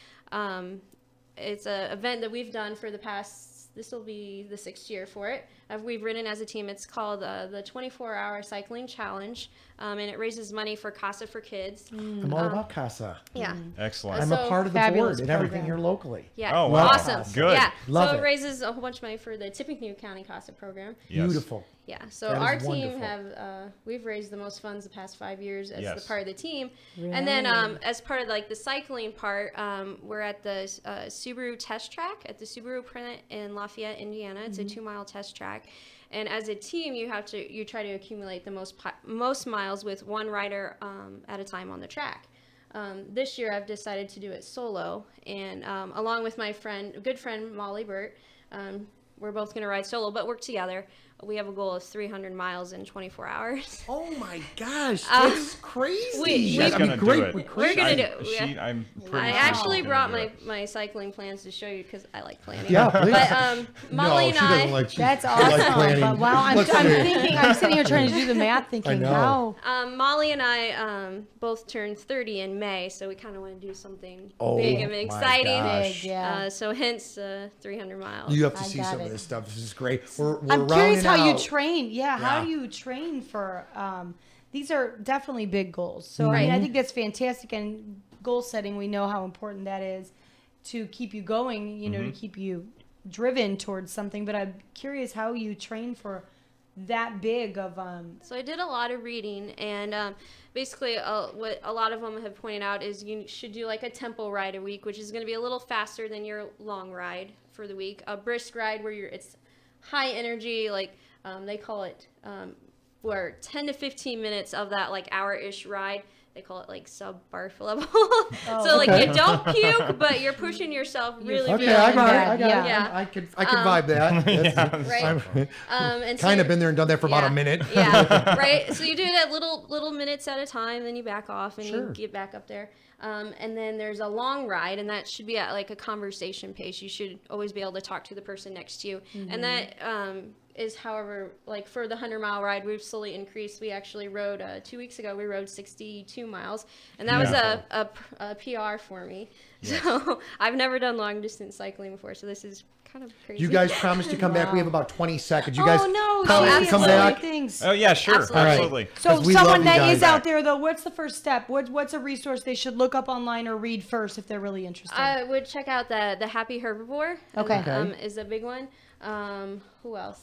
It's an event that we've done for the past, this will be the 6th year for it. We've ridden as a team. It's called the 24-Hour Cycling Challenge, and it raises money for Casa for Kids. I'm all about Casa. Yeah. Excellent. I'm So a part of the fabulous board and everything program. here locally. Yeah. Oh, wow. Awesome. Good. Yeah. Love so it. it raises a whole bunch of money for the Tippecanoe County CASA program. Yes. Beautiful. Yeah. So That is our team wonderful. have we've raised the most funds the past 5 years as Yes. the part of the team. And then as part of like the cycling part, we're at the Subaru test track at the Subaru plant in Lafayette, Indiana. It's a 2-mile test track. And as a team, you try to accumulate the most miles with one rider at a time on the track. This year, I've decided to do it solo, and along with my good friend Molly Burt, we're both going to ride solo, but work together. We have a goal of 300 miles in 24 hours. Oh my gosh, that's crazy. She's That'd gonna be great. do it. with We're Chris. gonna do it. I'm pretty I sure actually she's brought gonna do it. my cycling plans to show you because I like planning. Yeah, please. But Molly and I. That's awesome. But wow, I'm thinking, I'm sitting here trying to do the math, thinking, know. how? Molly and I both turned 30 in May, so we kind of want to do something Oh big and my exciting. gosh. Big, yeah. So hence 300 miles. You have to I see got some it. of this stuff. This is great. We're I'm curious rounding how you out. train. Yeah, how Yeah. do you train for? These are definitely big goals. So I mean, I think that's fantastic. And goal setting, we know how important that is to keep you going. You know, to keep you driven towards something. But I'm curious how you train for that big of. So I did a lot of reading, and basically what a lot of them have pointed out is you should do like a tempo ride a week, which is going to be a little faster than your long ride for the week. A brisk ride where it's high energy, like they call it, where 10 to 15 minutes of that like hour-ish ride, they call it like sub-barf level. So like you don't puke, but you're pushing yourself really, Okay, really I got it. Yeah, I got it. yeah. I could vibe that. That's- Right. And so kind of you're- been there and done that for about a Yeah. minute. Yeah, right. So you do it at little minutes at a time, then you back off and Sure. you get back up there. And then there's a long ride, and that should be at like a conversation pace. You should always be able to talk to the person next to you, and that is, however, like for the 100-mile ride, we've slowly increased. We actually rode 2 weeks ago. We rode 62 miles, and that was a PR for me. Yes. So I've never done long distance cycling before, so this is kind of crazy. You guys promised to come back. We have about 20 seconds. You guys oh no! promise to come absolutely. back. Things. Oh yeah, sure, Absolutely. absolutely. So 'Cause we love someone you that guys. is out there though, what's the first step? What's a resource they should look up online or read first if they're really interested? I would check out the Happy Herbivore. Okay. Is a big one. Who else?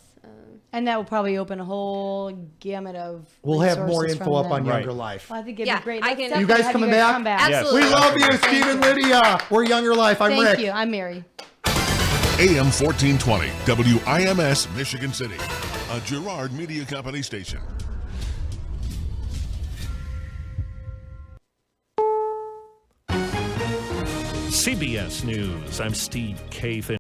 And that will probably open a whole gamut of. We'll have more resources info from up them. on Right. Younger Life. Well, I think it'd Yeah, be great. I Let's can- definitely You guys have coming guys back? Come back. Yes. Absolutely. We love you, Steve and Lydia. We're Younger Life. I'm Thank Rick. you. I'm Mary. AM 1420, WIMS, Michigan City, a Girard Media Company station. CBS News. I'm Steve Kathan.